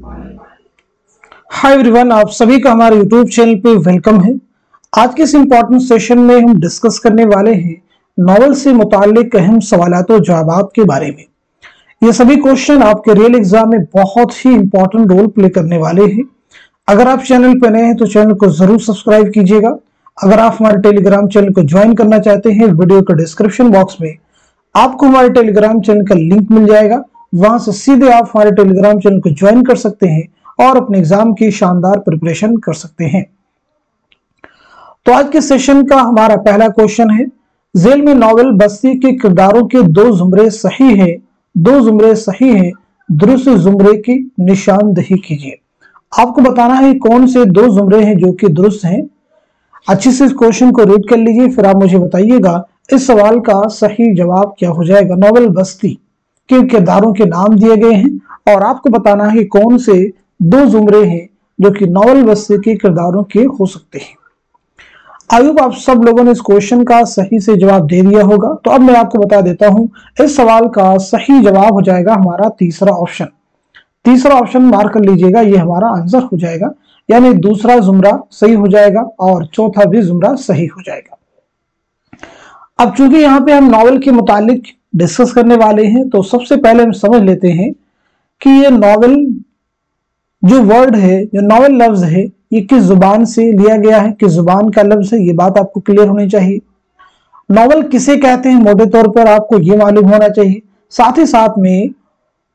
Hi everyone, आप सभी का हमारे यूट्यूब चैनल पे वेलकम है। आज के इस इम्पोर्टेंट सेशन में हम डिस्कस करने वाले हैं नॉवेल से मुताल्लिक अहम सवालात और जवाबात के बारे में। ये सभी क्वेश्चन आपके रियल एग्जाम में बहुत ही इंपॉर्टेंट रोल प्ले करने वाले हैं। अगर आप चैनल पर नए हैं तो चैनल को जरूर सब्सक्राइब कीजिएगा। अगर आप हमारे टेलीग्राम चैनल को ज्वाइन करना चाहते हैं, वीडियो के डिस्क्रिप्शन बॉक्स में आपको हमारे टेलीग्राम चैनल का लिंक मिल जाएगा। वहां से सीधे आप हमारे टेलीग्राम चैनल को ज्वाइन कर सकते हैं और अपने एग्जाम की शानदार प्रिपरेशन कर सकते हैं। तो आज के सेशन का हमारा पहला क्वेश्चन है, जेल में नॉवेल बस्ती के किरदारों के दो जुमरे सही है, दुरुस्त जुमरे की निशानदही कीजिए। आपको बताना है कौन से दो जुमरे हैं जो कि दुरुस्त हैं। अच्छे से इस क्वेश्चन को रीड कर लीजिए, फिर आप मुझे बताइएगा इस सवाल का सही जवाब क्या हो जाएगा। नॉवेल बस्ती के किरदारों के नाम दिए गए हैं और आपको बताना है कौन से दो जुमरे हैं जो कि नॉवेल बस्ती के किरदारों के हो सकते हैं। आई होप आप सब लोगों ने इस क्वेश्चन का सही से जवाब दे दिया होगा। तो अब मैं आपको बता देता हूं, इस सवाल का सही जवाब हो जाएगा हमारा तीसरा ऑप्शन। तीसरा ऑप्शन मार्क कर लीजिएगा, ये हमारा आंसर हो जाएगा, यानी दूसरा जुमरा सही हो जाएगा और चौथा भी जुमरा सही हो जाएगा। अब चूंकि यहाँ पे हम नॉवेल के मुतालिक डिस्कस करने वाले हैं, तो सबसे पहले हम समझ लेते हैं कि ये नॉवेल जो वर्ड है, जो नॉवेल लफ्ज है, ये किस जुबान से लिया गया है, किस जुबान का लफ्ज है, ये बात आपको क्लियर होनी चाहिए। नॉवेल किसे कहते हैं मोटे तौर पर आपको ये मालूम होना चाहिए। साथ ही साथ में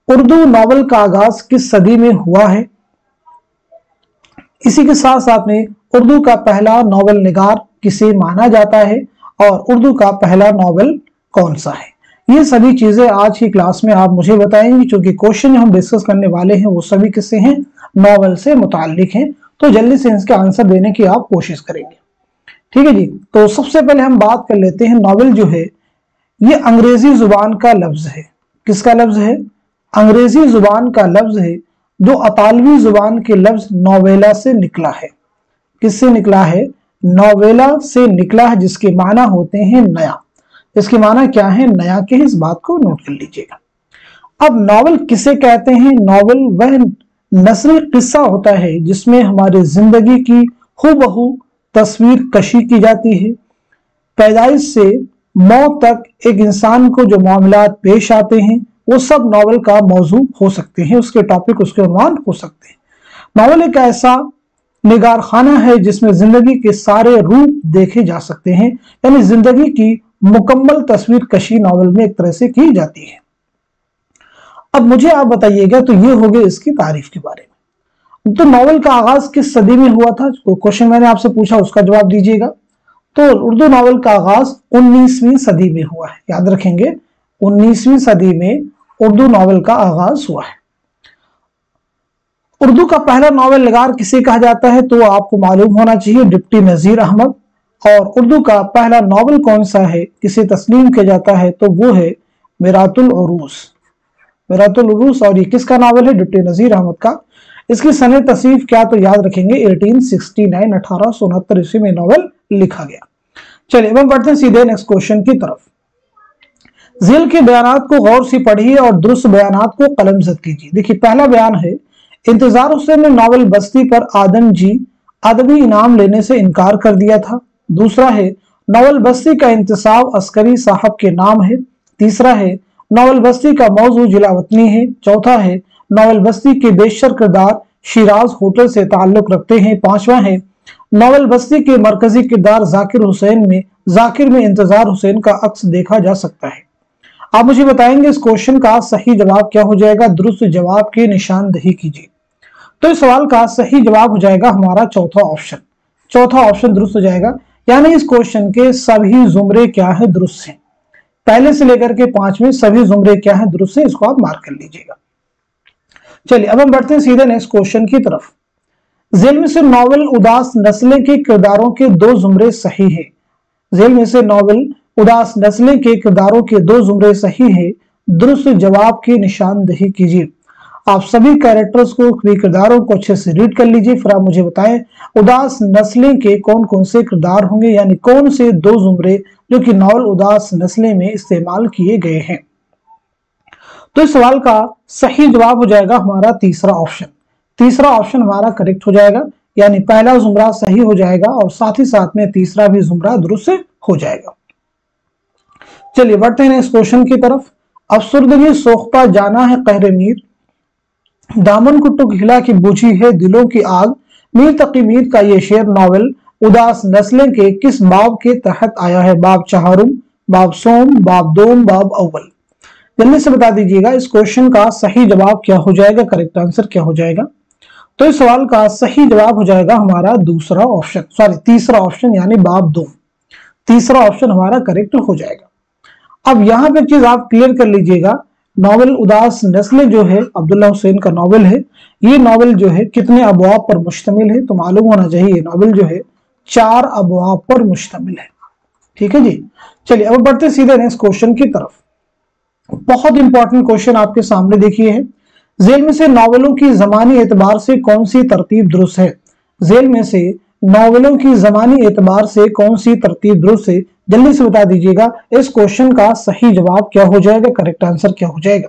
उर्दू नॉवेल का आगाज किस सदी में हुआ है, इसी के साथ साथ में उर्दू का पहला नॉवेल निगार किसे माना जाता है और उर्दू का पहला नॉवेल कौन सा है। ये सभी चीजें आज की क्लास में आप मुझे बताएंगे, क्योंकि क्वेश्चन हम डिस्कस करने वाले हैं वो सभी किससे हैं, नॉवेल से मुताल्लिक हैं। तो जल्दी से इसके आंसर देने की आप कोशिश करेंगे, ठीक है जी। तो सबसे पहले हम बात कर लेते हैं, नॉवेल जो है ये अंग्रेजी जुबान का लफ्ज है। किसका लफ्ज है? अंग्रेजी जुबान का लफ्ज है, जो अतालवी जुबान के लफ्ज नोवेला से निकला है। किससे निकला है? नोवेला से निकला है, जिसके माना होते हैं नया। इसके माना क्या है? नया के। इस बात को नोट कर लीजिएगा। अब नॉवेल किसे कहते हैं? नॉवेल वह नस्री किस्सा होता है जिसमें हमारी जिंदगी की हूबहू तस्वीर कशी की जाती है। पैदाइश से मौत तक एक इंसान को जो मामलात पेश आते हैं वो सब नॉवेल का मौजू हो सकते हैं, उसके टॉपिक, उसके उन्वान हो सकते हैं। नॉवेल एक ऐसा निगार खाना है जिसमें जिंदगी के सारे रूप देखे जा सकते हैं, यानी जिंदगी की मुकम्मल तस्वीर कशी नॉवेल में एक तरह से की जाती है। अब मुझे आप बताइएगा, तो ये हो गए इसकी तारीफ के बारे में। तो नॉवेल का आगाज किस सदी में हुआ था? क्वेश्चन मैंने आपसे पूछा, उसका जवाब दीजिएगा। तो उर्दू नॉवेल का आगाज 19वीं सदी में हुआ है। याद रखेंगे, 19वीं सदी में उर्दू नॉवेल का आगाज हुआ है। उर्दू का पहला नॉवेल निगार किसे कहा जाता है? तो आपको मालूम होना चाहिए, डिप्टी नजीर अहमद। और उर्दू का पहला नॉवेल कौन सा है, किसे तस्लीम किया जाता है? तो वो है मिरातुल उरूस। मिरातुल उरूस, और ये किसका नॉवेल है? डिप्टी नजीर अहमद का। इसकी सने तस्नीफ क्या? तो याद रखेंगे 1869, 1869 ईस्वी में नॉवेल लिखा गया। चलिए अब हम बढ़ते हैं सीधे नेक्स्ट क्वेश्चन की तरफ। जेल के बयानात को गौर से पढ़िए और दुरुस्त बयानात को कलमजद कीजिए। देखिए, पहला बयान है, इंतजार हुसैन ने नॉवेल बस्ती पर आदम जी अदबी इनाम लेने से इनकार कर दिया था। दूसरा है, नॉवेल बस्ती का इंतसाब अस्करी साहब के नाम है। तीसरा है, नॉवेल बस्ती का मौजू जिलावतनी है। चौथा है, नॉवेल बस्ती के बेशर किरदार शिराज होटल से ताल्लुक रखते हैं। पांचवा है, नॉवेल बस्ती के मरकजी किरदार जाकिर में इंतजार हुसैन का अक्स देखा जा सकता है। आप मुझे बताएंगे इस क्वेश्चन का सही जवाब क्या हो जाएगा। दुरुस्त जवाब की निशानदही कीजिए। तो इस सवाल का सही जवाब हो जाएगा हमारा चौथा ऑप्शन। चौथा ऑप्शन दुरुस्त हो जाएगा, यानी इस क्वेश्चन के सभी जुमरे क्या है? दुरुस्त हैं। पहले से लेकर के 5 में सभी जुमरे क्या है? दुरुस्त है। इसको आप मार्क कर लीजिएगा। चलिए अब हम बढ़ते हैं सीधे नेक्स्ट क्वेश्चन की तरफ। जेल में से नॉवेल उदास नस्लें के किरदारों के दो जुमरे सही है। जेल में से नॉवेल उदास नस्लें के किरदारों के दो जुमरे सही है। दुरुस्त जवाब की निशानदही कीजिए। आप सभी कैरेक्टर्स को, किरदारों को अच्छे से रीड कर लीजिए, फिर आप मुझे बताएं उदास नस्लें के कौन कौन से किरदार होंगे, यानी कौन से दो जुमरे जो कि नॉवेल उदास नस्लें में इस्तेमाल किए गए हैं। तो इस सवाल का सही जवाब हो जाएगा हमारा तीसरा ऑप्शन। तीसरा ऑप्शन हमारा करेक्ट हो जाएगा, यानी पहला जुमरा सही हो जाएगा और साथ ही साथ में तीसरा भी जुमरा दुरुस्त हो जाएगा। चलिए बढ़ते हैं इस क्वेश्चन की तरफ। अफसरदगी सोख्ता जाना है कहरे मीर, दामन कुट्टू खिला की बुझी है दिलों की आग, मीर तकी मीर का ये शेर नॉवल उदास नस्लें के किस बाब के तहत आया है? बाब चहारुम, बाब सोम, बाब दोम, बाब अव्वल। जल्दी से बता दीजिएगा इस क्वेश्चन का सही जवाब क्या हो जाएगा, करेक्ट आंसर क्या हो जाएगा। तो इस सवाल का सही जवाब हो जाएगा हमारा तीसरा ऑप्शन यानी बाब दोम। तीसरा ऑप्शन हमारा करेक्ट हो जाएगा। अब यहाँ पे चीज आप क्लियर कर लीजिएगा, नॉवल उदास नस्लें जो है अब्दुल्ला हुसैन का नॉवल है, ये नॉवल जो है कितने अबवाब पर मुश्तमिल है? तो मालूम होना चाहिए नॉवल जो है 4 अबवाब पर मुश्तमिल है। ठीक है जी। चलिए अब बढ़ते सीधे नेक्स्ट क्वेश्चन की तरफ। बहुत इंपॉर्टेंट क्वेश्चन आपके सामने देखिए है, जेल में से नॉवलों की जमानी एतबार से कौन सी तरतीब दुरुस्त है? जेल में से नॉवलों की जमानी एतबार से कौन सी तरतीब दुरुस्त है? जल्दी से बता दीजिएगा इस क्वेश्चन का सही जवाब क्या हो जाएगा, करेक्ट आंसर क्या हो जाएगा।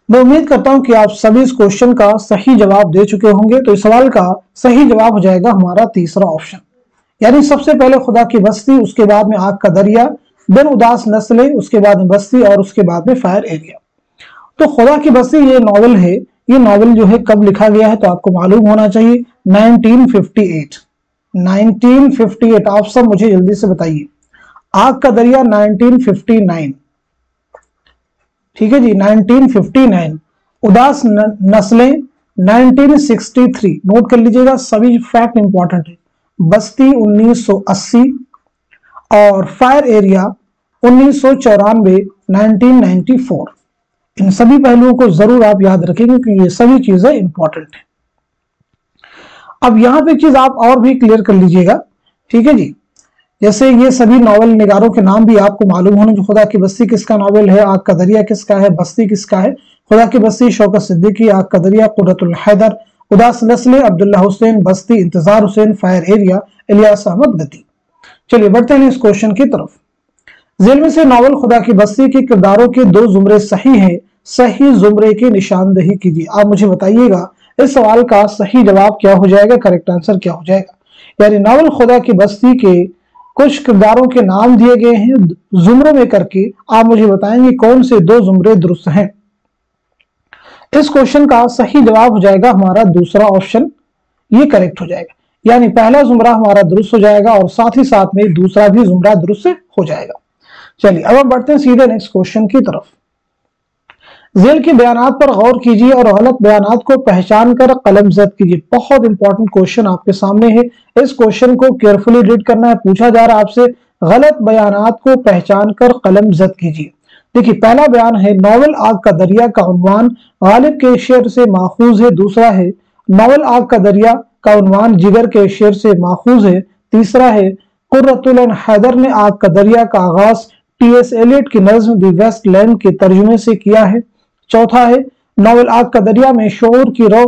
मैं उम्मीद करता हूं कि आप सभी इस क्वेश्चन का सही जवाब दे चुके होंगे। तो इस सवाल का सही जवाब हो जाएगा हमारा तीसरा ऑप्शन, यानी सबसे पहले खुदा की बस्ती, उसके बाद में आग का दरिया, देन उदास नस्लें, उसके बाद में बस्ती और उसके बाद में फायर एरिया। तो खुदा की बस्ती ये नॉवल है, ये नॉवल जो है कब लिखा गया है? तो आपको मालूम होना चाहिए 1958। 1958 आप सब मुझे जल्दी से बताइए। आग का दरिया 1959, ठीक है जी 1959। उदास नस्लें 1963, नोट कर लीजिएगा सभी फैक्ट इंपॉर्टेंट है। बस्ती 1980 और फायर एरिया 1994, 1994। इन सभी पहलुओं को जरूर आप याद रखेंगे क्योंकि ये सभी चीजें इंपॉर्टेंट है। अब यहां पे चीज आप और भी क्लियर कर लीजिएगा, ठीक है जी। जैसे ये सभी नॉवल निगारों के नाम भी आपको मालूम होने, जो खुदा की बस्ती किसका नॉवल है, आग का दरिया किसका है, बस्ती किसका है। खुदा की बस्ती शौकत सिद्दीकी, आग का दरिया कुर्रतुल हैदर, उदास नस्लें अब्दुल्ला हुसैन, बस्ती इंतजार हुसैन, फायर एरिया इलियास अहमद गद्दी। चलिए बढ़ते हैं इस क्वेश्चन की तरफ। जेल में से नॉवल खुदा की बस्ती के किरदारों के 2 जुमरे सही हैं, सही जुमरे की निशानदही कीजिए। आप मुझे बताइएगा इस सवाल का सही जवाब क्या हो जाएगा, करेक्ट आंसर क्या हो जाएगा। यानी नॉवल खुदा की बस्ती के कुछ किरदारों के नाम दिए गए हैं जुमरों में करके, आप मुझे बताएंगे कौन से 2 जुमरे दुरुस्त हैं। इस क्वेश्चन का सही जवाब हो जाएगा हमारा दूसरा ऑप्शन, ये करेक्ट हो जाएगा। यानी पहला जुमरा हमारा दुरुस्त हो जाएगा और साथ ही साथ में दूसरा भी जुमरा दुरुस्त हो जाएगा। चलिए अब हम बढ़ते हैं सीधे नेक्स्ट क्वेश्चन की तरफ। जेल के बयानात पर गौर कीजिए और गलत बयानात को पहचान कर कलम जद कीजिए। बहुत इंपॉर्टेंट क्वेश्चन आपके सामने है, इस क्वेश्चन को केयरफुली रीड करना है। पूछा जा रहा है आपसे गलत बयानात को पहचान कर कलम जद कीजिए। देखिए पहला बयान है नॉवल आग का दरिया का उन्वान गालिब के शेर से माखूज है। दूसरा है नॉवल आग का दरिया का उन्वान जिगर के शेर से माखूज है। तीसरा है कुर्रतुल हैदर ने आग का दरिया का आगाज टी.एस. एलियट की नज्म द वेस्ट लैंड के तर्जुमे से किया है। चौथा है नॉवल आग का दरिया में शोर की रो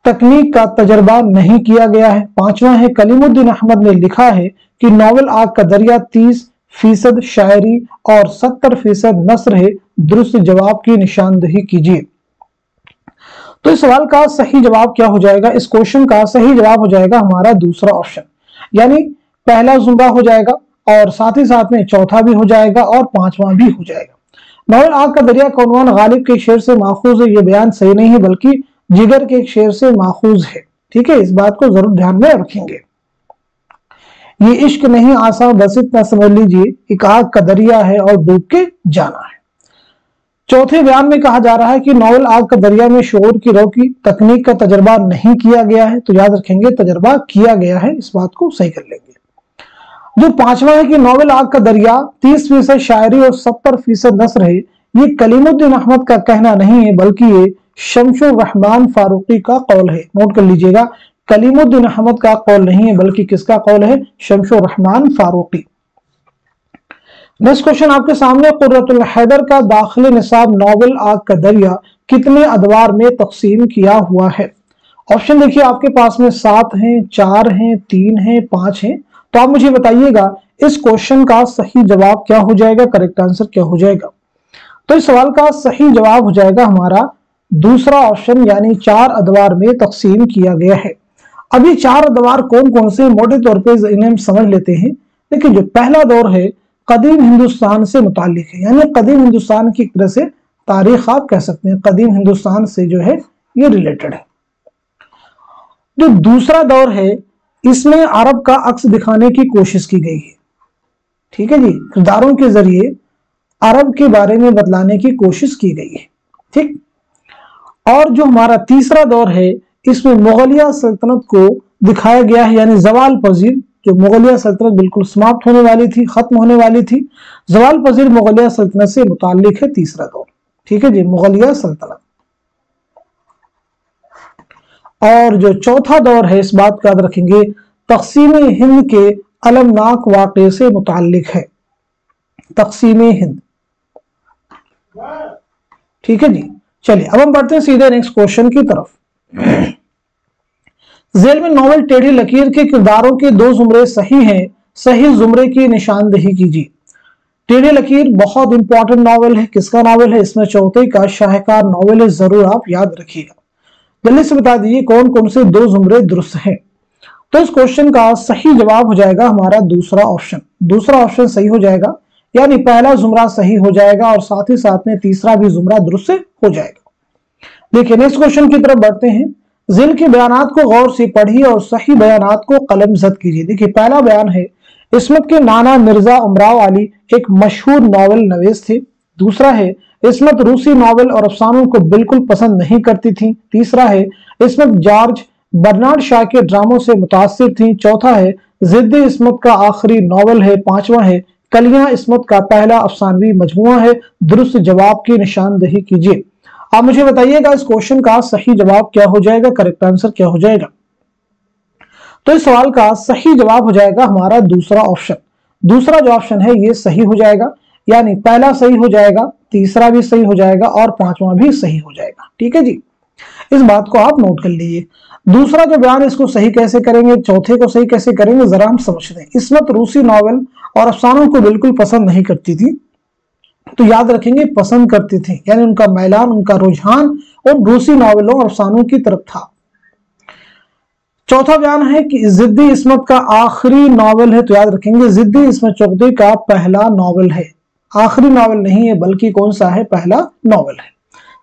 तकनीक का तजर्बा नहीं किया गया है। पांचवा है कलीमुद्दीन अहमद ने लिखा है कि नॉवल आग का दरिया 30% शायरी और 70% नस्र है। दुरुस्त जवाब की निशानदही कीजिए। तो इस सवाल का सही जवाब क्या हो जाएगा, इस क्वेश्चन का सही जवाब हो जाएगा हमारा दूसरा ऑप्शन, यानी पहला जुमरा हो जाएगा और साथ ही साथ में चौथा भी हो जाएगा और पांचवा भी हो जाएगा। नॉवल आग का दरिया का उन्वान गालिब के शेर से माखूज है, ये बयान सही नहीं है बल्कि जिगर के शेर से माखूज है। ठीक है, इस बात को जरूर ध्यान में रखेंगे। ये इश्क नहीं आसान बस इतना समझ लीजिए, एक आग का दरिया है और डूब के जाना है। चौथे बयान में कहा जा रहा है कि नॉवल आग का दरिया में शोर की रो की तकनीक का तजर्बा नहीं किया गया है, तो याद रखेंगे तजर्बा किया गया है, इस बात को सही कर लेंगे। जो पांचवा है कि नॉवल आग का दरिया 30% शायरी और 70% नस्र है, ये कलीमुद्दीन अहमद का कहना नहीं है बल्कि ये शमशुर रहमान फारूकी का कौल है। नोट कर लीजिएगा, कलीमुद्दीन अहमद का कौल नहीं है बल्कि किसका कौल है, शमशुर रहमान फारूकी। नेक्स्ट क्वेश्चन आपके सामने, कुर्रतुल हैदर का दाखिल निसाब नॉवल आग का दरिया कितने अदवार में तकसीम किया हुआ है। ऑप्शन देखिए आपके पास में 7 हैं, 4 हैं, 3 हैं, 5 हैं। तो आप मुझे बताइएगा इस क्वेश्चन का सही जवाब क्या हो जाएगा, करेक्ट आंसर क्या हो जाएगा। तो इस सवाल का सही जवाब हो जाएगा हमारा दूसरा ऑप्शन, यानी 4 अदवार में तकसीम किया गया है। अभी 4 अदवार कौन कौन से, मोटे तौर पे इन्हें हम समझ लेते हैं। देखिए, जो पहला दौर है कदीम हिंदुस्तान से मुताल्लिक है, यानी कदीम हिंदुस्तान की एक तरह से तारीख आप कह सकते हैं, कदीम हिंदुस्तान से जो है ये रिलेटेड है। जो दूसरा दौर है इसमें अरब का अक्स दिखाने की कोशिश की गई है, ठीक है जी, किरदारों के जरिए अरब के बारे में बतलाने की कोशिश की गई है, ठीक। और जो हमारा तीसरा दौर है इसमें मुगलिया सल्तनत को दिखाया गया है, यानी जवाल पजीर, जो मुगलिया सल्तनत बिल्कुल समाप्त होने वाली थी, खत्म होने वाली थी, जवाल पजीर मुगलिया सल्तनत से मुताल्लिक है तीसरा दौर, ठीक है जी, मुगलिया सल्तनत। और जो चौथा दौर है, इस बात का याद रखेंगे, तकसीम हिंद के अलमनाक वाक़े से मुताल्लिक है, तकसीम हिंद, ठीक है जी। चलिए अब हम बढ़ते हैं सीधे नेक्स्ट क्वेश्चन की तरफ। जेल में नॉवल टेढ़ी लकीर के किरदारों के 2 जुमरे सही हैं, सही जुमरे की निशानदेही कीजिए। टेढ़ी लकीर बहुत इंपॉर्टेंट नॉवल है, किसका नॉवल है, इसमें चौथे का शाहकार नॉवल है, जरूर आप याद रखिएगा। जल्दी से बता दीजिए कौन कौन से 2 जुमरे दुरुस्त हैं। तो इस क्वेश्चन का सही जवाब हो जाएगा हमारा दूसरा ऑप्शन, दूसरा ऑप्शन सही हो जाएगा, यानी पहला जुमरा सही हो जाएगा और साथ ही साथ में तीसरा भी जुमरा दुरुस्त हो जाएगा। देखिए नेक्स्ट क्वेश्चन की तरफ बढ़ते हैं। जिल के बयानात को गौर से पढ़िए और सही बयानात को कलमजद कीजिए। देखिए पहला बयान है, इस्मत के नाना मिर्जा उमराव अली एक मशहूर नॉवल नवीस थे। दूसरा है, इस्मत रूसी नॉवल और अफसानों को बिल्कुल पसंद नहीं करती थी। तीसरा है, इस्मत जॉर्ज बर्नार्ड शॉ के ड्रामों से मुतासिर थी। चौथा है, जिद्दी इस्मत का आखिरी नॉवल है। पांचवा है, कलियां इस्मत का पहला अफसानवी मजमुआ है। दुरुस्त जवाब की निशानदेही कीजिए। आप मुझे बताइएगा इस क्वेश्चन का सही जवाब क्या हो जाएगा, करेक्ट आंसर क्या हो जाएगा। तो इस सवाल का सही जवाब हो जाएगा हमारा दूसरा ऑप्शन। दूसरा जो ऑप्शन है ये सही हो जाएगा, यानी पहला सही हो जाएगा, तीसरा भी सही हो जाएगा और पांचवा भी सही हो जाएगा, ठीक है जी। इस बात को आप नोट कर लीजिए। दूसरा जो बयान, इसको सही कैसे करेंगे, चौथे को सही कैसे करेंगे, जरा हम समझते हैं। इस्मत रूसी नॉवल और अफसानों को बिल्कुल पसंद नहीं करती थी, तो याद रखेंगे पसंद करती थी, यानी उनका मैलान, उनका रुझान उन रूसी नॉवलों और अफसानों की तरफ था। चौथा बयान है कि जिद्दी इस्मत का आखिरी नॉवल है, तो याद रखेंगे जिद्दी इस्मत चौधरी का पहला नॉवल है, आखिरी नॉवल नहीं है बल्कि कौन सा है, पहला नॉवल है।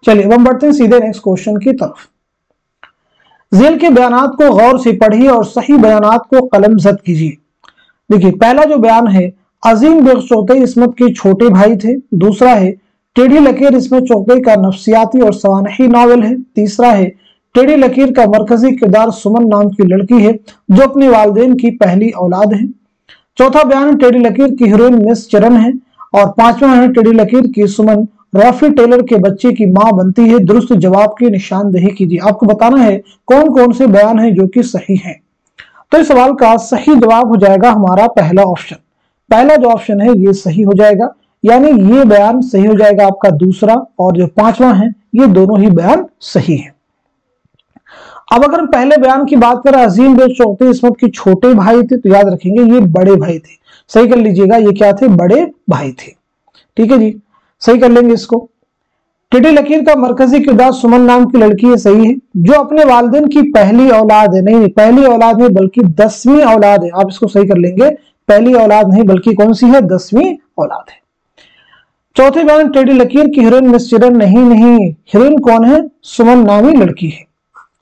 चलिए अब हम बढ़ते हैं सीधे नेक्स्ट क्वेश्चन की तरफ। जेल के बयानात को गौर से पढ़िए और सही बयानात को कलमजद कीजिए। देखिए पहला जो बयान है, अजीम बेग चौधरी इस्मत के छोटे भाई थे। दूसरा है, टेढ़ी लकीर इस्मत चौधरी का नफ्सियाती और सवानही नॉवल है। तीसरा है, टेढ़ी लकीर का मरकजी किरदार सुमन नाम की लड़की है जो अपने वालिदैन की पहली औलाद है। चौथा बयान, टेढ़ी लकीर की हीरोइन मिस चरण है। और पांचवा है, टेढ़ी लकीर की सुमन रॉफी टेलर के बच्चे की मां बनती है। दुरुस्त जवाब की निशानदेही कीजिए। आपको बताना है कौन कौन से बयान है जो कि सही है। तो इस सवाल का सही जवाब हो जाएगा हमारा पहला ऑप्शन। पहला जो ऑप्शन है ये सही हो जाएगा, यानी ये बयान सही हो जाएगा आपका दूसरा, और जो पांचवा है ये दोनों ही बयान सही है। अब अगर हम पहले बयान की बात करें, अजीम बेग चौधरी इस्मत के छोटे भाई थे, तो याद रखेंगे ये बड़े भाई थे। सही कर लीजिएगा, ये क्या थे, बड़े भाई थे, ठीक है जी, सही कर लेंगे इसको। टेढ़ी लकीर का मरकजी किरदार सुमन नाम की लड़की है, सही है, जो अपने वालिदैन की पहली औलाद है। नहीं, पहली औलाद नहीं बल्कि 10वीं औलाद है, आप इसको सही कर लेंगे, पहली औलाद नहीं बल्कि कौन सी है, 10वीं औलाद है। चौथे बयान, टेढ़ी लकीर की हीरोइन मिस चिरन, नहीं, हीरोइन कौन है, सुमन नामी लड़की है,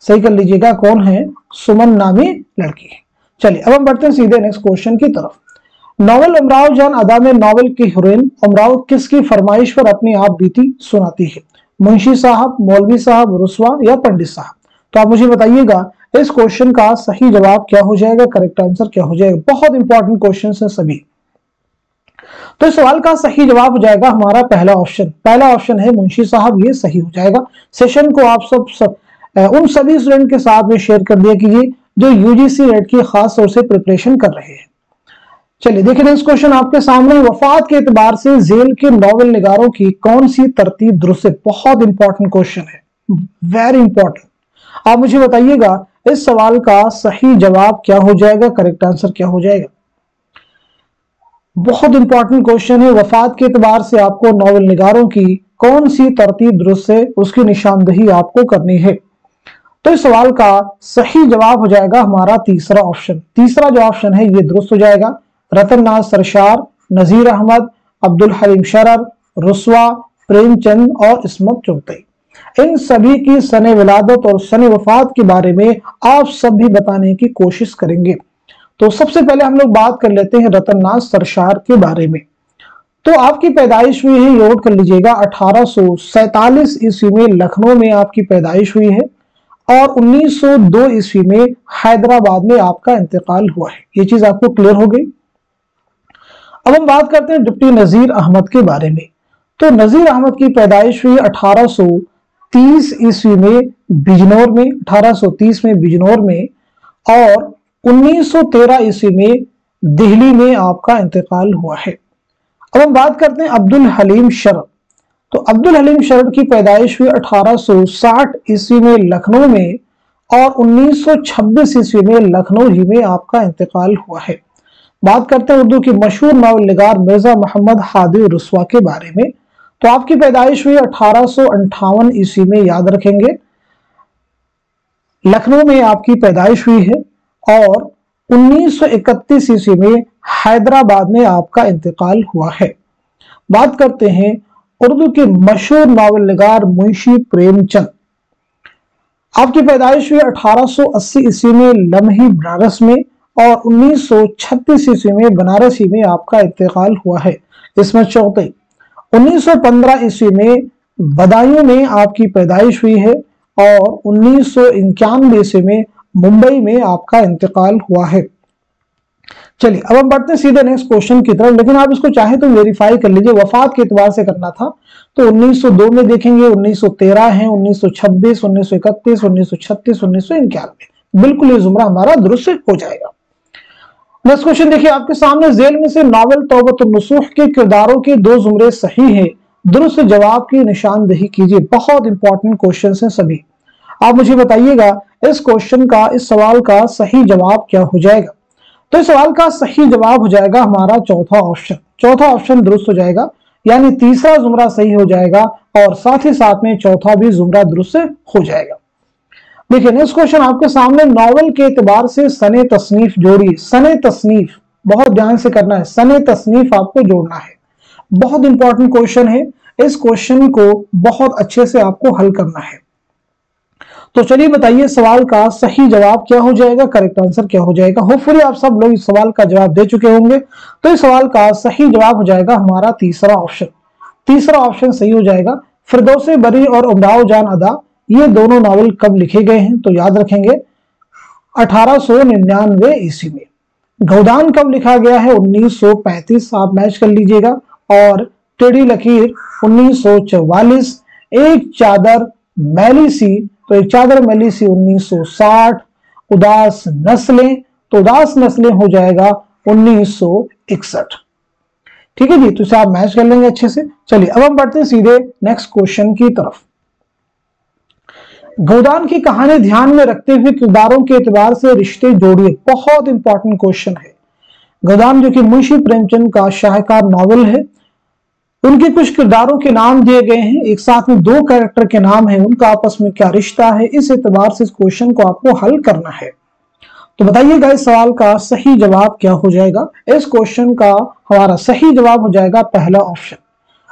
सही कर लीजिएगा, कौन है, सुमन नामी लड़की है। चलिए अब हम बढ़ते हैं सीधे नेक्स्ट क्वेश्चन की तरफ। नॉवल उमराव जान अदा में नॉवल की हीरोइन उमराव किसकी फरमाइश पर अपनी आप बीती सुनाती है, मुंशी साहब, मौलवी साहब, रुस्वा या पंडित साहब। तो आप मुझे बताइएगा इस क्वेश्चन का सही जवाब क्या हो जाएगा, करेक्ट आंसर क्या हो जाएगा। बहुत इंपॉर्टेंट क्वेश्चन है सभी। तो इस सवाल का सही जवाब हो जाएगा हमारा पहला ऑप्शन। पहला ऑप्शन है मुंशी साहब, ये सही हो जाएगा। सेशन को आप सब उन सभी स्टूडेंट के साथ में शेयर कर दिया कीजिए जो यूजीसी नेट की खास तौर से प्रिपरेशन कर रहे हैं। चलिए देखिए नेक्स्ट क्वेश्चन आपके सामने। वफात के एतबार से जेल के नॉवल निगारों की कौन सी तरतीब दुरुस्त है। बहुत इंपॉर्टेंट क्वेश्चन है, वेरी इंपॉर्टेंट। आप मुझे बताइएगा इस सवाल का सही जवाब क्या हो जाएगा, करेक्ट आंसर क्या हो जाएगा। बहुत इंपॉर्टेंट क्वेश्चन है। वफात के एतबार से आपको नॉवल निगारों की कौन सी तरतीब दुरुस्त है, उसकी निशानदही आपको करनी है। तो इस सवाल का सही जवाब हो जाएगा हमारा तीसरा ऑप्शन। तीसरा जो ऑप्शन है ये दुरुस्त हो जाएगा। रतन नाज सरशार, नजीर अहमद, अब्दुल हलीम शरर, रुस्वा, प्रेमचंद और इस्मत चुगताई, इन सभी की सने विलादत और सने वफात के बारे में आप सब भी बताने की कोशिश करेंगे। तो सबसे पहले हम लोग बात कर लेते हैं रतन नाज सरशार के बारे में। तो आपकी पैदाइश हुई है, नोट कर लीजिएगा, 1847 ईस्वी में लखनऊ में आपकी पैदाइश हुई है और 1902 ईस्वी में हैदराबाद में आपका इंतकाल हुआ है। ये चीज आपको क्लियर हो गई। अब हम बात करते हैं डिप्टी नजीर अहमद के बारे में। तो नजीर अहमद की पैदाइश हुई 1830 ईस्वी में बिजनौर में, 1830 में बिजनौर में, और 1913 ईस्वी में दिल्ली में आपका इंतकाल हुआ है। अब हम बात करते हैं अब्दुल हलीम शरर। तो अब्दुल हलीम शरर की पैदाइश हुई 1860 ईस्वी में लखनऊ में और 1926 ईस्वी में लखनऊ ही में आपका इंतकाल हुआ है। बात करते हैं उर्दू की मशहूर नावल निगार मिर्जा मोहम्मद हादी रुस्वा के बारे में। तो आपकी पैदाइश हुई 1858 ईस्वी में, याद रखेंगे, लखनऊ में आपकी पैदाइश हुई है और 1931 ईस्वी में हैदराबाद में आपका इंतकाल हुआ है। बात करते हैं उर्दू के मशहूर नावल निगार मुंशी प्रेमचंद। आपकी पैदाइश हुई 1880 ईस्वी में लम्ही बनारस में और 1936 ईस्वी में बनारस ही में आपका इंतकाल हुआ है। इसमें चौथी 1915 ईस्वी में बदायूं में आपकी पैदाइश हुई है और 1991 ईस्वी में मुंबई में आपका इंतकाल हुआ है। चलिए अब हम बढ़ते हैं सीधे नेक्स्ट क्वेश्चन की तरफ, लेकिन आप इसको चाहे तो वेरीफाई कर लीजिए, वफात के एतबार से करना था। तो 1902 में देखेंगे, 1913 है, 1926, 1931, 1936, 1991, बिल्कुल ये जुमरा हमारा दुरुस्त हो जाएगा। नेक्स्ट क्वेश्चन देखिए आपके सामने, जेल में से नावल तौबतुन नसूह के किरदारों के दो जुमरे सही हैं, दुरुस्त जवाब की निशानदही कीजिए। बहुत इंपॉर्टेंट क्वेश्चन हैं सभी। आप मुझे बताइएगा इस क्वेश्चन का, इस सवाल का सही जवाब क्या हो जाएगा। तो इस सवाल का सही जवाब हो जाएगा हमारा चौथा ऑप्शन। चौथा ऑप्शन दुरुस्त हो जाएगा, यानी तीसरा जुमरा सही हो जाएगा और साथ ही साथ में चौथा भी जुमरा दुरुस्त हो जाएगा। देखिए नेक्स्ट क्वेश्चन आपके सामने, नॉवल के एतबार से सने तसनीफ जोड़िए। सने तसनीफ बहुत ध्यान से करना है, सने तसनीफ आपको जोड़ना है। बहुत इंपॉर्टेंट क्वेश्चन है, इस क्वेश्चन को बहुत अच्छे से आपको हल करना है। तो चलिए बताइए सवाल का सही जवाब क्या हो जाएगा, करेक्ट आंसर क्या हो जाएगा। होपफुली आप सब लोग इस सवाल का जवाब दे चुके होंगे। तो इस सवाल का सही जवाब हो जाएगा हमारा तीसरा ऑप्शन। तीसरा ऑप्शन सही हो जाएगा। फिरदौसे बरी और उमराव जान अदा, ये दोनों नावल कब लिखे गए हैं, तो याद रखेंगे 1899 ईस्वी में। गोदान कब लिखा गया है, 1935, आप मैच कर लीजिएगा। और टेढ़ी लकीर 1944। एक चादर मैली सी, तो एक चादर मैली सी 1960। उदास नस्लें, तो उदास नस्लें हो जाएगा 1961। ठीक है जी, तो इसे आप मैच कर लेंगे अच्छे से। चलिए अब हम बढ़ते हैं सीधे नेक्स्ट क्वेश्चन की तरफ। गोदान की कहानी ध्यान में रखते हुए किरदारों के एतबार से रिश्ते जोड़िए। बहुत इंपॉर्टेंट क्वेश्चन है। गोदान जो कि मुंशी प्रेमचंद का शाहकार नॉवल है, उनके कुछ किरदारों के नाम दिए गए हैं, एक साथ में दो कैरेक्टर के नाम है, उनका आपस में क्या रिश्ता है, इस एतबार से इस क्वेश्चन को आपको हल करना है। तो बताइएगा इस सवाल का सही जवाब क्या हो जाएगा। इस क्वेश्चन का हमारा सही जवाब हो जाएगा पहला ऑप्शन।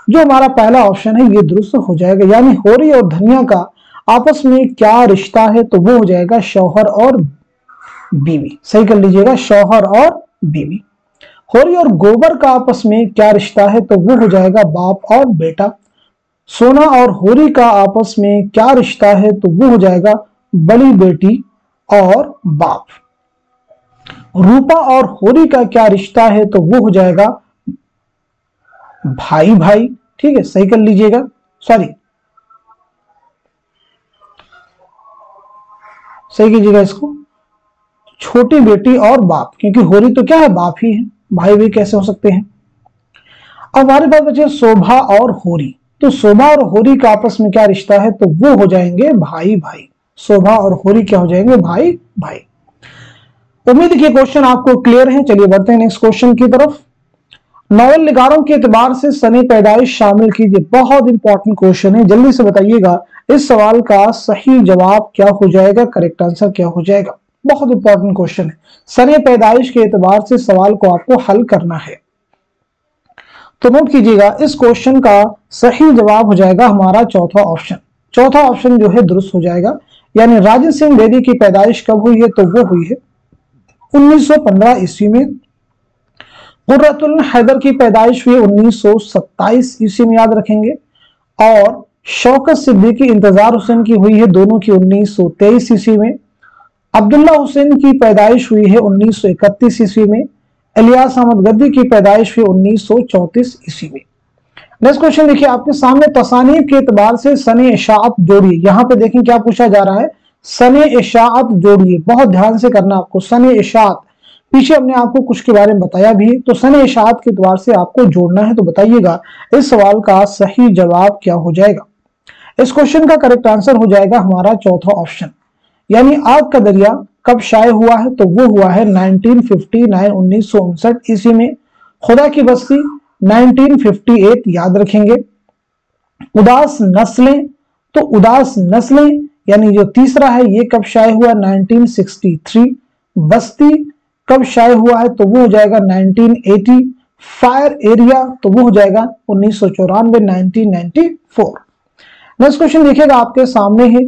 जो हमारा पहला ऑप्शन है ये दुरुस्त हो जाएगा, यानी होरी और धनिया का आपस में क्या रिश्ता है, तो वो हो जाएगा शौहर और बीवी। सही कर लीजिएगा, शौहर और बीवी। होरी और गोबर का आपस में क्या रिश्ता है, तो वो हो जाएगा बाप और बेटा। सोना और होरी का आपस में क्या रिश्ता है, तो वो हो जाएगा बड़ी बेटी और बाप। रूपा और होरी का क्या रिश्ता है, तो वो हो जाएगा भाई भाई। ठीक है, सही कर लीजिएगा, सॉरी सही कीजिएगा इसको, छोटी बेटी और बाप, क्योंकि होरी तो क्या है, बाप ही है, भाई भी कैसे हो सकते हैं। अब हमारे पास बचे शोभा और होरी। तो शोभा और होरी का आपस में क्या रिश्ता है, तो वो हो जाएंगे भाई भाई। शोभा और होरी क्या हो जाएंगे, भाई भाई। उम्मीद है कि क्वेश्चन आपको क्लियर है। चलिए बढ़ते हैं नेक्स्ट क्वेश्चन की तरफ। नॉवल निगारों के एतबार से सने पैदाइश शामिल कीजिए। बहुत इंपॉर्टेंट क्वेश्चन है, जल्दी से बताइएगा इस सवाल का सही जवाब क्या हो जाएगा, करेक्ट आंसर क्या हो जाएगा। बहुत इंपॉर्टेंट क्वेश्चन है, सने पैदाइश के एतबार से सवाल को आपको हल करना है। तो नोट कीजिएगा इस क्वेश्चन का सही जवाब हो जाएगा हमारा चौथा ऑप्शन। चौथा ऑप्शन जो है दुरुस्त हो जाएगा, यानी राजन सिंह बेदी की पैदाइश कब हुई है, तो वो हुई है 1915 ईस्वी में। कुर्रतुल हैदर की पैदाइश हुई 1927 ईस्वी में, याद रखेंगे। और शौकत सिद्दीकी इंतजार हुसैन की हुई है दोनों की 1923 ईस्वी में। अब्दुल्ला हुसैन की पैदाइश हुई है 1931 ईस्वी में। इलियास अहमद गद्दी की पैदाइश हुई 1934 ईस्वी में। नेक्स्ट क्वेश्चन देखिए आपके सामने, तसानीफ के एतबार से सने इशाअत जोड़िए। यहां पे देखें क्या पूछा जा रहा है, सने इशाअत जोड़िए। बहुत ध्यान से करना आपको, सने इशाअत पीछे हमने आपको कुछ के बारे में बताया भी है, तो सने इशाअत के एतबार से आपको जोड़ना है। तो बताइएगा इस सवाल का सही जवाब क्या हो जाएगा। इस क्वेश्चन का करेक्ट आंसर हो जाएगा हमारा चौथा ऑप्शन, यानी आग का दरिया कब शाये हुआ है, तो वो हुआ है 1959 ईस्वी में। खुदा की बस्ती 1958 याद रखेंगे। उदास नस्लें, तो उदास नस्लें यानी जो तीसरा है ये कब शाये हुआ, 1963। बस्ती कब शाये हुआ है, तो वो हो जाएगा 1980। फायर एरिया तो वो हो जाएगा 1994, 1994। नेक्स्ट क्वेश्चन देखिएगा आपके सामने है,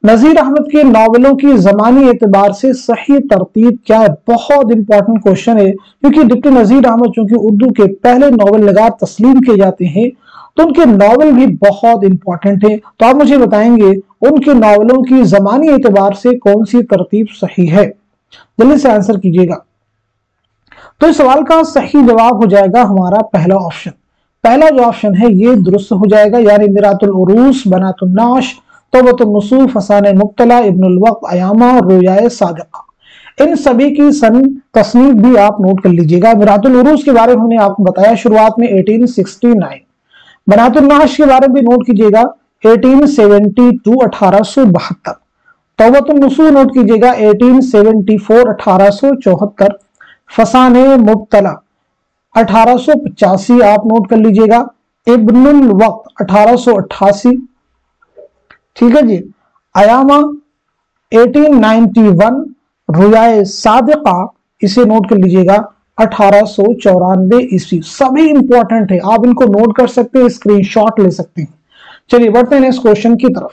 नजीर अहमद के नॉवलों की जमानी एतबार से सही तरतीब क्या है। बहुत इंपॉर्टेंट क्वेश्चन है, क्योंकि डिप्टी नजीर अहमद चूंकि उर्दू के पहले नॉवल नगार तस्लीम किए जाते हैं, तो उनके नॉवल भी बहुत इंपॉर्टेंट है। तो आप मुझे बताएंगे उनके नॉवलों की जमानी एतबार से कौन सी तरतीब सही है, जल्दी से आंसर कीजिएगा। तो इस सवाल का सही जवाब हो जाएगा हमारा पहला ऑप्शन। पहला जो ऑप्शन है ये दुरुस्त हो जाएगा, यानी मिरातुल उरूस, बनातुन नाश, तौबतुन नुसूह, फसाने मुब्तला, इब्नुल वक्त, अयामा, रोयाए सादिका, इन सभी की सन तस्नीफ भी आप नोट कर लीजिएगा। मिरातुल उरूस के बारे में हमने आपको बताया शुरुआत में 1869। बनातुन नाश के बारे में भी नोट कीजिएगा 1872, 1872। तौबतुन नुसूह नोट कीजिएगा 1874, 1874। फसाने मुब्तला 1885 आप नोट कर लीजिएगा। इब्नुल वक्त 1888, ठीक है जी। अयामा 1891, रुयाए सादिका इसे नोट कर लीजिएगा 1894 ईस्वी। सभी इंपॉर्टेंट है, आप इनको नोट कर सकते हैं, स्क्रीनशॉट ले सकते हैं। चलिए बढ़ते हैं नेक्स्ट क्वेश्चन की तरफ।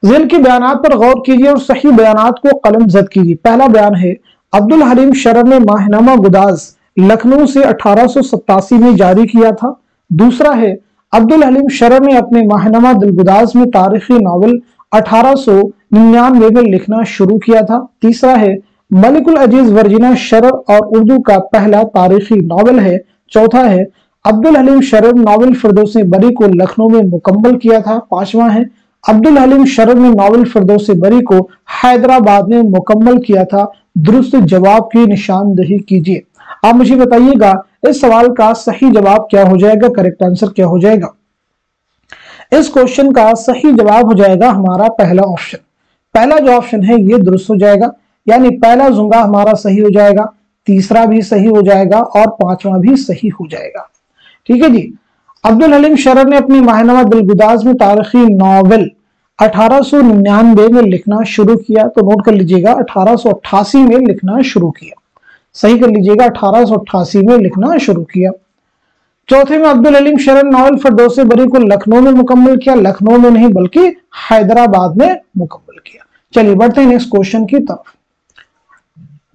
ज़िल के बयानात पर गौर कीजिए और सही बयानात को कलमजद कीजिए। पहला बयान है, अब्दुल हलीम शरर ने माहनामा गुदाज लखनऊ से 1887 में जारी किया था। दूसरा है, अब्दुल हलीम शरर ने अपने माहनामा दिलगुदाज में तारीखी नावल 1899 में लिखना शुरू किया था। तीसरा है, मलिकुल अजीज वर्जिना शरर और उर्दू का पहला तारीखी नावल है। चौथा है, अब्दुल हलीम शरर नावल फिरदौस बरी को लखनऊ में मुकम्मल किया था। पांचवा है, अब्दुल हलीम शरर ने नावल फिरदौस बरी को हैदराबाद में मुकम्मल किया था। दुरुस्त जवाब की निशानदही कीजिए। आप मुझे बताइएगा इस सवाल का सही जवाब क्या हो जाएगा, करेक्ट आंसर क्या हो जाएगा। इस क्वेश्चन का सही जवाब हो जाएगा हमारा पहला ऑप्शन। पहला जो ऑप्शन है ये दुरुस्त हो जाएगा, यानी पहला जुमला हमारा सही हो जाएगा, तीसरा भी सही हो जाएगा और पांचवा भी सही हो जाएगा। ठीक है जी। अब्दुल हलीम शरर ने अपनी माहनामा दिलगुदाज में तारीखी नावल 1899 में लिखना शुरू किया, तो नोट कर लीजिएगा 1888 में लिखना शुरू किया। सही कर लीजिएगा, 1888 में लिखना शुरू किया। चौथे में, अब्दुल हलीम शरर नावल फिरदौस बरी को लखनऊ में मुकम्मल किया। लखनऊ में नहीं बल्कि हैदराबाद में मुकम्मल किया। चलिए बढ़ते हैं नेक्स्ट क्वेश्चन की तरफ।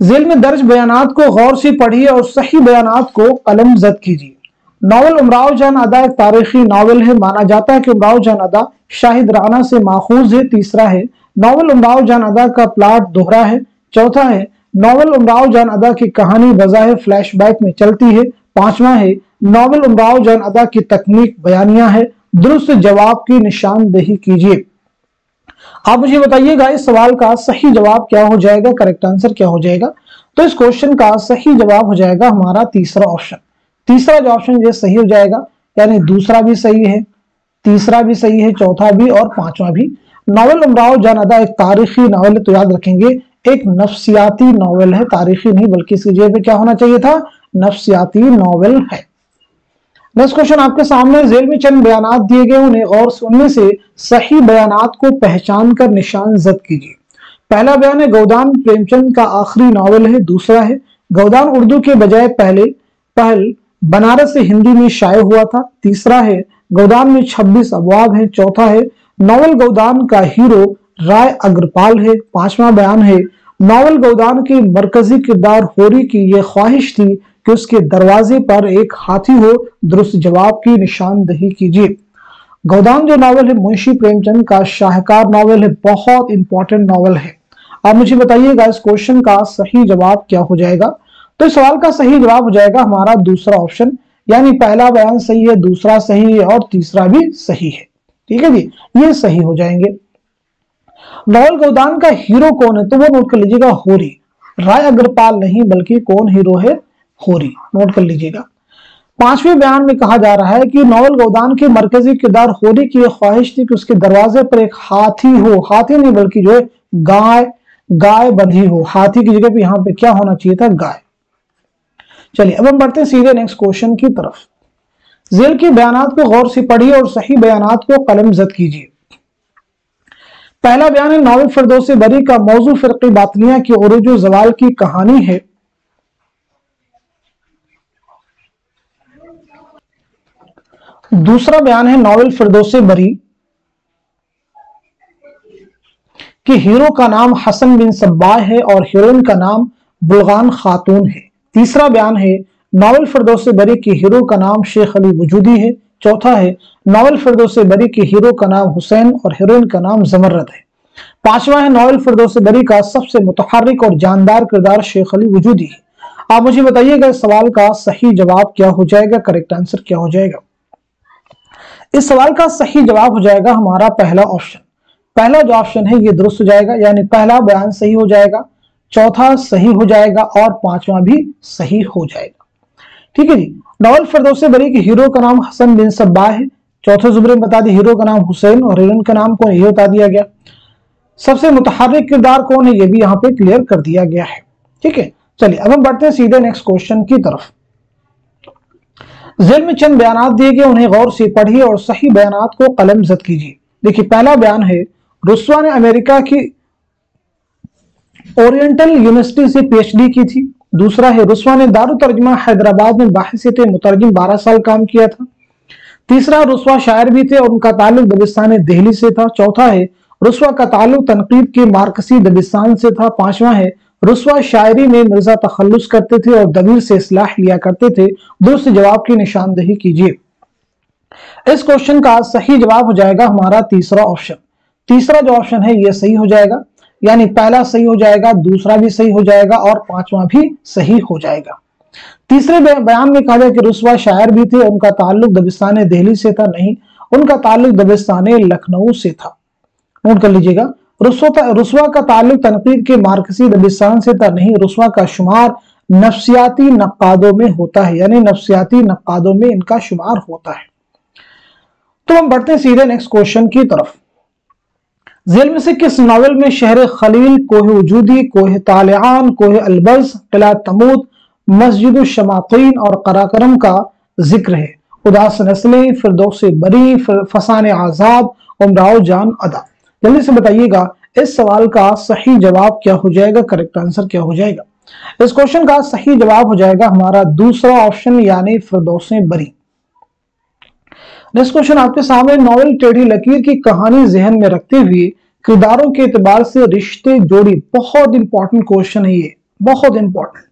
ज़िल में दर्ज बयानात को गौर से पढ़िए और सही बयानात को कलमजद कीजिए। नावल उमराव जान अदा एक तारीखी नावल है। माना जाता है कि उमराव जान अदा शाहिद राना से माखूज है। तीसरा है, नावल उमराव जान अदा का प्लाट दोहरा है। चौथा है, नावल उमराव जान अदा की कहानी बज़ाहिर फ्लैशबैक में चलती है। पांचवा है, नावल उमराव जान अदा की तकनीक बयानिया है। दुरुस्त जवाब की निशानदेही कीजिए। आप मुझे बताइएगा इस सवाल का सही जवाब क्या हो जाएगा, करेक्ट आंसर क्या हो जाएगा। तो इस क्वेश्चन का सही जवाब हो जाएगा हमारा तीसरा ऑप्शन। तीसरा जो ऑप्शन ये सही हो जाएगा, यानी दूसरा भी सही है, तीसरा भी सही है, चौथा भी और पांचवा भी। नावल उमराव जान अदा एक तारीखी नावल है, तो याद रखेंगे एक नफ्सियाती नावल है, तारीखी नहीं बल्कि इसकी जगह पे क्या होना चाहिए था, नफ्सियाती नावल है। नेक्स्ट क्वेश्चन आपके सामने, जेल में चंद बयानात दिए गए, उन्हें गौर से उनमें से सही बयानात को पहचान कर निशान जद कीजिए। पहला बयान है गोदान प्रेमचंद का आखिरी नावल है। दूसरा है गोदान उर्दू के बजाय पहल बनारस से हिंदी में शाये हुआ था। तीसरा है गोदान में 26 अबवाब है। चौथा है नावल गोदान का हीरो राय अग्रपाल है। पांचवा बयान है नावल गोदान के मरकजी किरदार होरी की यह ख्वाहिश थी कि उसके दरवाजे पर एक हाथी हो। दुरुस्त जवाब की निशानदही कीजिए। गोदान जो नावल है मुंशी प्रेमचंद का शाहकार नावल है, बहुत इंपॉर्टेंट नावल है। आप मुझे बताइएगा इस क्वेश्चन का सही जवाब क्या हो जाएगा। तो इस सवाल का सही जवाब हो जाएगा हमारा दूसरा ऑप्शन, यानी पहला बयान सही है, दूसरा सही है और तीसरा भी सही है। ठीक है जी, ये सही हो जाएंगे। नावल गोदान का हीरो कौन है, तो वो नोट कर लीजिएगा होरी, राय अग्रपाल नहीं बल्कि कौन हीरो है, होरी, नोट कर लीजिएगा। पांचवें बयान में कहा जा रहा है कि नावल गोदान के मरकजी किरदार होरी की यह ख्वाहिश थी कि उसके दरवाजे पर एक हाथी हो, हाथी नहीं बल्कि जो है गाय बंधी हो। हाथी की जगह पे यहाँ पे क्या होना चाहिए था, गाय। चलिए अब हम बढ़ते हैं सीधे नेक्स्ट क्वेश्चन की तरफ। जेल के बयानात को गौर से पढ़िए और सही बयानात को कलम जद कीजिए। पहला बयान है नावल फिरदौस बरी का मौजू फिरक़े बातिनिया की उरूज ज़वाल की कहानी है। दूसरा बयान है नावल फिरदौस बरी कि हीरो का नाम हसन बिन सब्बाह है और हीरोइन का नाम बुलगान खातून है। तीसरा बयान है नावल फिरदौस बरी की हीरो का नाम शेख अली वजूदी है। चौथा है नावल फिरदौस बरी की हीरो का नाम हुसैन और हीरोइन का नाम जमर्रद है। पांचवा है नावल फिरदौस बरी का सबसे मुतहर्रिक और जानदार किरदार शेख अली वजूदी है। आप मुझे बताइएगा इस सवाल का सही जवाब क्या हो जाएगा, करेक्ट आंसर क्या हो जाएगा। इस सवाल का सही जवाब हो जाएगा हमारा पहला ऑप्शन। पहला जो ऑप्शन है ये दुरुस्त हो जाएगा, यानी पहला बयान सही हो जाएगा, चौथा सही हो जाएगा और पांचवा भी सही हो जाएगा। ठीक है जी। नावल फिरदौस बरी के हीरो का नाम हसन बिन सब्बाह है। चौथे जुमरे में बता दी हीरो का नाम हुसैन और हीरोइन का नाम कौन, ये बता दिया गया। सबसे मुतहर्रिक किरदार कौन है, ये भी यहाँ पे क्लियर कर दिया गया है। ठीक है, चलिए अब हम बढ़ते हैं सीधे नेक्स्ट क्वेश्चन की तरफ। जेल में चंद बयानात दिए गए, उन्हें गौर से पढ़िए और सही बयानात को कलम जद कीजिए। देखिए पहला बयान है रुस्वा ने अमेरिका की ओरिएंटल यूनिवर्सिटी से पीएचडी की थी। दूसरा है रुस्वा ने दारुल तर्जुमा हैदराबाद में बाहिसियत मुतरजिम 12 साल काम किया था। तीसरा रुस्वा शायर भी थे और उनका ताल्लुक दबिस्तान दिल्ली से था। चौथा है रुस्वा का ताल्लुक तनकीद के मार्कसी दबिस्तान से था। पांचवा है रुस्वा शायरी में मिर्जा तखल्लुस करते थे और दबीर से इस्लाह लिया करते थे। दुरुस्त जवाब की निशानदही कीजिए। इस क्वेश्चन का सही जवाब हो जाएगा हमारा तीसरा ऑप्शन। तीसरा जो ऑप्शन है ये सही हो जाएगा, यानी पहला सही हो जाएगा, दूसरा भी सही हो जाएगा और पांचवा भी सही हो जाएगा। तीसरे बयान में कहा जाए कि रुस्वा शायर भी थे, उनका ताल्लुक दबिस्तान दिल्ली से था, नहीं, उनका ताल्लुक दबिस्तान लखनऊ से था। नोट कर लीजिएगा, रुस्वा का ताल्लुक तनकीद के मार्कसी दबिस्तान से था, नहीं, रुस्वा का शुमार नफ्सियाती नक्कादों में होता है, यानी नफ्सियाती नक्कादों में इनका शुमार होता है। तो हम बढ़ते हैं सीधे नेक्स्ट क्वेश्चन की तरफ। जेल में से किस नावल में शहर खलील, कोह वजूदी, कोह तालिआन, कोह अलबज, किला तमूद, मस्जिद शमातीन और कराकरम का जिक्र है? उदास नस्लें, फिरदौस बरी, फसान आजाद, उमराव जान अदा। जल्दी से बताइएगा इस सवाल का सही जवाब क्या हो जाएगा, करेक्ट आंसर क्या हो जाएगा। इस क्वेश्चन का सही जवाब हो जाएगा हमारा दूसरा ऑप्शन, यानी फिरदौस बरी। नेक्स्ट क्वेश्चन आपके सामने, नावल टेढ़ी लकीर की कहानी जहन में रखते हुए किरदारों के एतबार से रिश्ते जोड़ी। बहुत इंपॉर्टेंट क्वेश्चन है ये, बहुत इंपॉर्टेंट।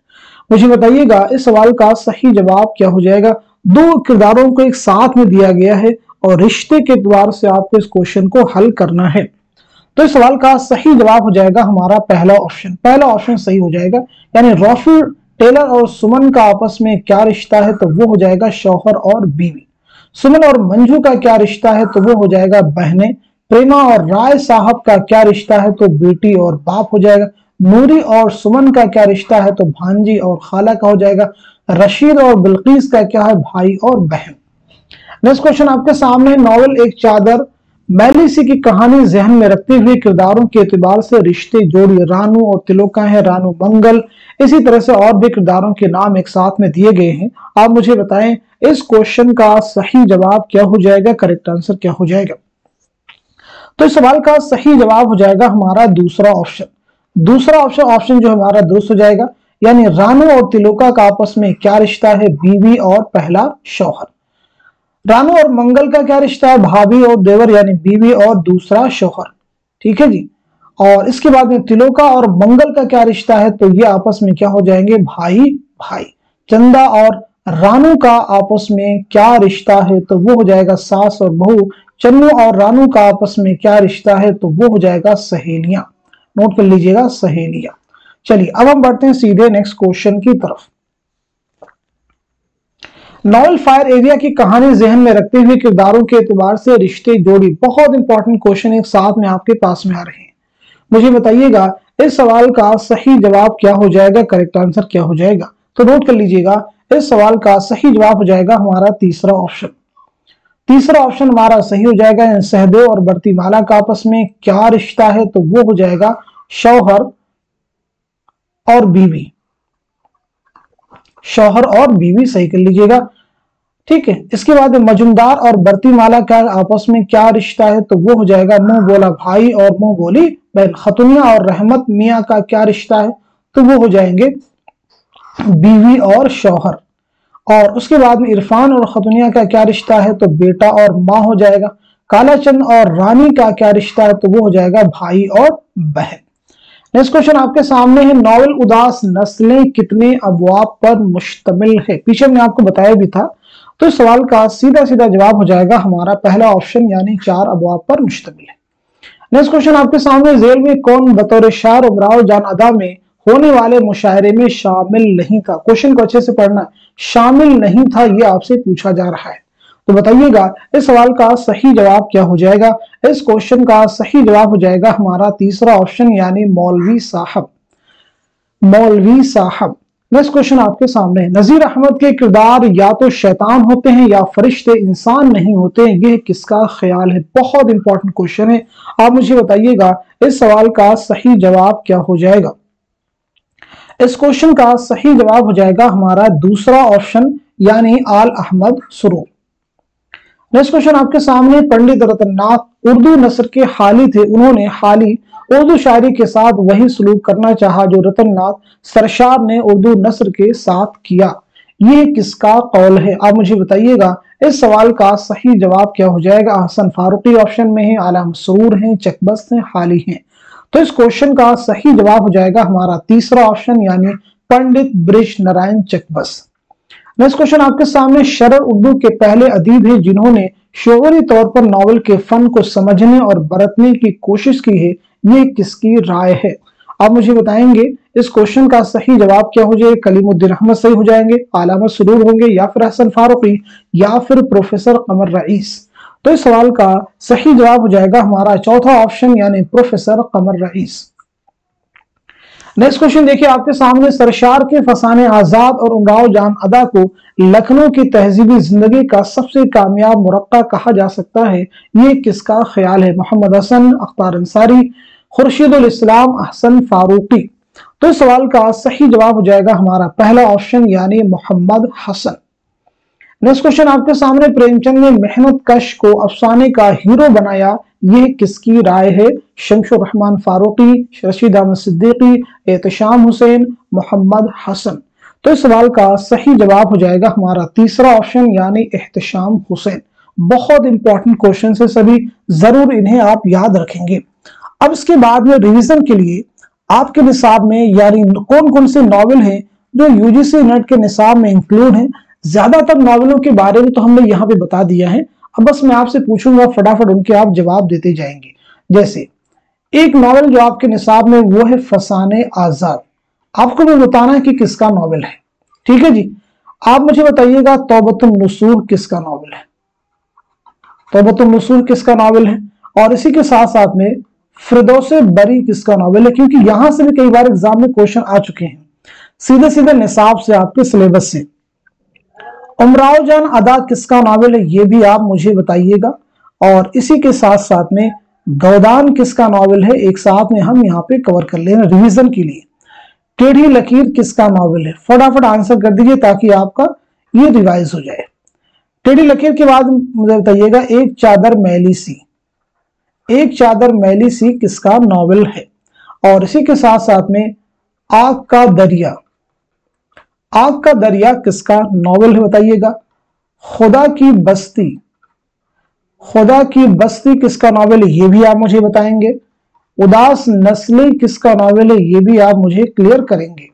मुझे बताइएगा इस सवाल का सही जवाब क्या हो जाएगा। दो किरदारों को एक साथ में दिया गया है और रिश्ते के एतबार से आपको इस क्वेश्चन को हल करना है। तो इस सवाल का सही जवाब हो जाएगा हमारा पहला ऑप्शन। पहला ऑप्शन सही हो जाएगा, यानी रॉफी टेलर और सुमन का आपस में क्या रिश्ता है, तो वो हो जाएगा शौहर और बीवी। सुमन और मंजू का क्या रिश्ता है, तो वो हो जाएगा बहनें। प्रेमा और राय साहब का क्या रिश्ता है, तो बेटी और बाप हो जाएगा। नूरी और सुमन का क्या रिश्ता है, तो भांजी और खाला का हो जाएगा। रशीद और बिल्किस का क्या है, भाई और बहन। नेक्स्ट क्वेश्चन आपके सामने, नावल एक चादर मैलिसी की कहानी जहन में रखते हुए किरदारों के एतबार से रिश्ते जोड़िए। रानू और तिलोका है, रानू मंगल, इसी तरह से और भी किरदारों के नाम एक साथ में दिए गए हैं। आप मुझे बताएं इस क्वेश्चन का सही जवाब क्या हो जाएगा, करेक्ट आंसर क्या हो जाएगा। तो इस सवाल का सही जवाब हो जाएगा हमारा दूसरा ऑप्शन। दूसरा ऑप्शन जो हमारा दुरुस्त हो जाएगा, यानी रानू और तिलोका का आपस में क्या रिश्ता है, बीवी और पहला शौहर। रानू और मंगल का क्या रिश्ता है, भाभी और देवर, यानी बीवी और दूसरा शौहर। ठीक है जी। और इसके बाद में तिलोका और मंगल का क्या रिश्ता है, तो ये आपस में क्या हो जाएंगे, भाई भाई। चंदा और रानू का आपस में क्या रिश्ता है, तो वो हो जाएगा सास और बहू। चन्नू और रानू का आपस में क्या रिश्ता है, तो वो हो जाएगा सहेलियां। नोट कर लीजिएगा, सहेलियां। चलिए अब हम बढ़ते हैं सीधे नेक्स्ट क्वेश्चन की तरफ। नॉवल फायर एरिया की कहानी जहन में रखते हुए किरदारों के एतबार से रिश्ते जोड़ी। बहुत इंपॉर्टेंट क्वेश्चन एक साथ में आपके पास में आ रहे हैं। मुझे बताइएगा इस सवाल का सही जवाब क्या हो जाएगा, करेक्ट आंसर क्या हो जाएगा। तो नोट कर लीजिएगा, इस सवाल का सही जवाब हो जाएगा हमारा तीसरा ऑप्शन। तीसरा ऑप्शन हमारा सही हो जाएगा। सहदेव और बरतीमाला का आपस में क्या रिश्ता है, तो वो हो जाएगा शौहर और बीवी। शौहर और बीवी सही कर लीजिएगा। ठीक है। इसके बाद मजुमदार और बरतीमाला का आपस में क्या रिश्ता है, तो वो हो जाएगा मुंह बोला भाई और मुंह बोली बहन। खतुनिया और रहमत मियाँ का क्या रिश्ता है, तो वो हो जाएंगे बीवी और शौहर। और उसके बाद में इरफान और खतुनिया का क्या रिश्ता है, तो बेटा और माँ हो जाएगा। कालाचंद और रानी का क्या रिश्ता है, तो वो हो जाएगा भाई और बहन। नेक्स्ट क्वेश्चन आपके सामने है, नॉवल उदास नस्लें कितने अबवाब पर मुश्तमिल है। पीछे मैंने आपको बताया भी था। तो इस सवाल का सीधा सीधा जवाब हो जाएगा हमारा पहला ऑप्शन, यानी 4 अबवाब पर मुश्तमिल है। नेक्स्ट क्वेश्चन आपके सामने, जेल में कौन बतौर शायर उमराव जान अदा में होने वाले मुशायरे में शामिल नहीं था। क्वेश्चन को अच्छे से पढ़ना, शामिल नहीं था ये आपसे पूछा जा रहा है। तो बताइएगा इस सवाल का सही जवाब क्या हो जाएगा। इस क्वेश्चन का सही जवाब हो जाएगा हमारा तीसरा ऑप्शन, यानी मौलवी साहब। मौलवी साहब। नेक्स्ट क्वेश्चन आपके सामने है, नजीर अहमद के किरदार या तो शैतान होते हैं या फरिश्ते इंसान नहीं होते हैं, यह किसका ख्याल है। बहुत इंपॉर्टेंट क्वेश्चन है। आप मुझे बताइएगा इस सवाल का सही जवाब क्या हो जाएगा। इस क्वेश्चन का सही जवाब हो जाएगा हमारा दूसरा ऑप्शन, यानी आल अहमद सुरूर। नेक्स्ट क्वेश्चन आपके सामने, पंडित रतन नाथ उर्दू नस्र के हाली थे। उन्होंने हाली उर्दू शायरी के साथ वही सलूक करना चाहा जो रतन नाथ सरशार ने उर्दू नस्र के साथ किया। ये किसका कौल है। आप मुझे बताइएगा इस सवाल का सही जवाब क्या हो जाएगा। हसन फारूकी ऑप्शन में है, आला मसरूर हैं, चकबस्त हैं, हाली हैं। तो इस क्वेश्चन का सही जवाब हो जाएगा हमारा तीसरा ऑप्शन, यानी पंडित ब्रिज नारायण चकबस्त। नेक्स्ट क्वेश्चन आपके सामने, शरर उर्दू के पहले अदीब हैं जिन्होंने शोरी तौर पर नॉवल के फन को समझने और बरतने की कोशिश की है, ये किसकी राय है। आप मुझे बताएंगे इस क्वेश्चन का सही जवाब क्या हो जाएगा। कलीमुद्दीन अहमद सही हो जाएंगे, आलामा सुरूर होंगे, या फिर हसन फारूकी, या फिर प्रोफेसर कमर रईस। तो इस सवाल का सही जवाब हो जाएगा हमारा चौथा ऑप्शन, यानी प्रोफेसर कमर रईस। नेक्स्ट क्वेश्चन देखिए आपके सामने, सरशार के फसाने आजाद और उमराव जान अदा को लखनऊ की तहजीबी जिंदगी का सबसे कामयाब मुरक्का कहा जा सकता है, ये किसका ख्याल है। मोहम्मद हसन, अख्तार अंसारी, खुर्शीदुल इस्लाम, हसन फारूकी। तो इस सवाल का सही जवाब हो जाएगा हमारा पहला ऑप्शन, यानी मोहम्मद हसन। नेक्स्ट क्वेश्चन आपके सामने, प्रेमचंद ने मेहनत कश को अफसाने का हीरो बनाया, यह किसकी राय है। शमशुर रहमान फारूकी, रशीद अहमद सिद्दीकी, एहतशाम हुसैन, मोहम्मद हसन। तो इस सवाल का सही जवाब हो जाएगा हमारा तीसरा ऑप्शन, यानी एहतशाम हुसैन। बहुत इंपॉर्टेंट क्वेश्चन है सभी, जरूर इन्हें आप याद रखेंगे। अब इसके बाद में रिवीजन के लिए आपके निसाब में यानी कौन कौन से नॉवेल हैं जो यूजीसी नेट के निसाब में इंक्लूड हैं। ज्यादातर नॉवेलों के बारे में तो हमने यहाँ पे बता दिया है। अब बस मैं आपसे पूछूंगा, फटाफट उनके आप जवाब देते जाएंगे। जैसे एक नॉवेल जो आपके निसाब में वो है फसाने आजाद। आपको भी बताना है कि किसका नॉवेल है। ठीक है जी। आप मुझे बताइएगा तौबतुन नुसूर किसका नॉवेल है। तौबतुन नुसूर किसका नॉवेल है। और इसी के साथ साथ में फिरदौसे बरी किसका नॉवेल है, क्योंकि यहां से भी कई बार एग्जाम में क्वेश्चन आ चुके हैं सीधे सीधे निसाब से, आपके सिलेबस से। उमराव जान अदा किसका नॉवेल है, ये भी आप मुझे बताइएगा। और इसी के साथ साथ में गोदान किसका नॉवेल है, एक साथ में हम यहाँ पे कवर कर लेना रिवीजन के लिए। टेढ़ी लकीर किसका नॉवेल है, फटाफट आंसर कर दीजिए ताकि आपका ये रिवाइज हो जाए। टेढ़ी लकीर के बाद मुझे बताइएगा एक चादर मैली सी, एक चादर मैली सी किसका नॉवेल है। और इसी के साथ साथ में आग का दरिया, आग का दरिया किसका नॉवेल है बताइएगा। खुदा की बस्ती, खुदा की बस्ती किसका नॉवेल है, ये भी आप मुझे बताएंगे। उदास नस्लें किसका नॉवेल है, ये भी आप मुझे क्लियर करेंगे,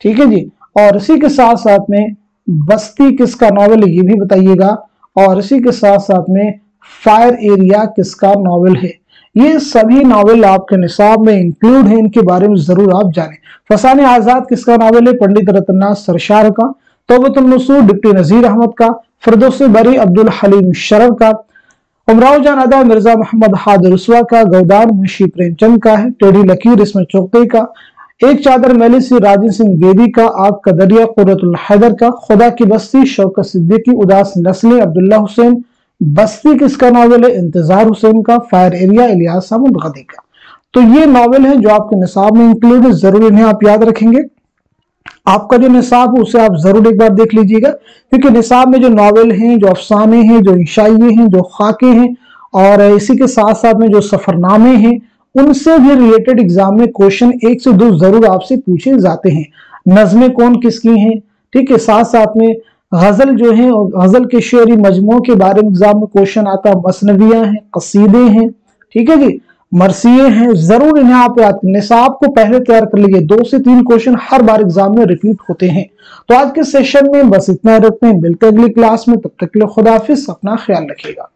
ठीक है जी। और इसी के साथ साथ में बस्ती किसका नॉवेल है, ये भी बताइएगा। और इसी के साथ साथ में फायर एरिया किसका नॉवेल है। ये सभी नॉवेल आपके निसाब में इंक्लूड है, इनके बारे में जरूर आप जानें। फसाने आजाद किसका नॉवेल है, पंडित रतननाथ सरशार का। तौबतुन नसूर डिप्टी नजीर अहमद का। फिरदौस बरी अब्दुल हलीम शरर का। उमराव जान अदा मिर्जा मोहम्मद हादिर उसवा का। गोदान मुंशी प्रेमचंद का है। टेढ़ी लकीर इसमें चौकते का। एक चादर मैली सी राजेंद्र सिंह बेदी का। आग का दरिया कुर्रतुल हैदर का। खुदा की बस्ती शौकत सिद्दीकी। उदास नस्लें अब्दुल्ला हुसैन। बस्ती किसका नॉवेल है, इंतजार हुसैन का। फायर एरिया इलियास अहमद गदी का। तो ये नॉवेल है जो आपके निसाब में इंक्लूड है, जरूर इन्हें आप याद रखेंगे। आपका जो निसाब है उसे आप जरूर एक बार देख लीजिएगा, क्योंकि निसाब में जो नॉवेल हैं, जो अफसाने हैं, जो इंशाइये हैं, जो खाके हैं, और इसी के साथ साथ में जो सफरनामे हैं, उनसे भी रिलेटेड एग्जाम में क्वेश्चन 1 से 2 जरूर आपसे पूछे जाते हैं। नज़में कौन किसकी हैं, ठीक है। साथ साथ में गजल जो है, गजल के शेरी मजमू के बारे में एग्जाम में क्वेश्चन आता है। मसनवियां हैं, कसीदे हैं, ठीक है जी, मरसिये हैं। जरूर इन्हें आप याद करें। निसाब को पहले तैयार कर लीजिए, 2 से 3 क्वेश्चन हर बार एग्जाम में रिपीट होते हैं। तो आज के सेशन में बस इतना रखते हैं, मिलते हैं अगली क्लास में। तब तक के लिए खुदा हाफिज, अपना ख्याल रखिएगा।